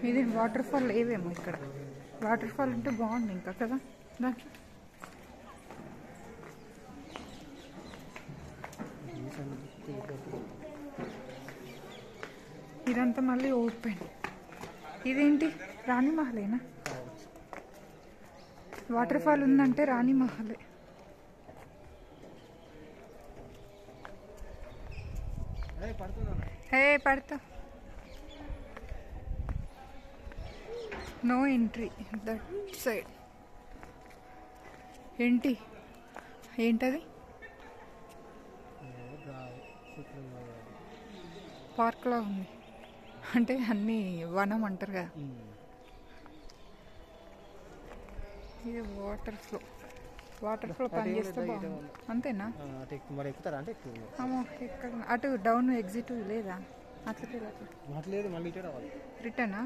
ఇది water fall ఏవేమో ఇక్కడ water fall ఉంటే బాగుంది ఇంకా కదా దాంట్లో ఇదంతా మళ్ళీ ఓపెన్ ఇదేంటి రాణి మహలేనా వాటర్ ఫాల్ ఉందంటే రాణి మహలే హే పడతా నో ఎంట్రీ దట్ సైడ్ ఏంటది పార్క్లో ఉంది అంటే అన్నీ వనం అంటారు కదా ఇది వాటర్ ఫ్లో పనిచేస్తే బాగుంది అంతేనా ఎక్కడ అటు డౌన్ ఎగ్జిట్ లేదా అట్లా రిటర్నా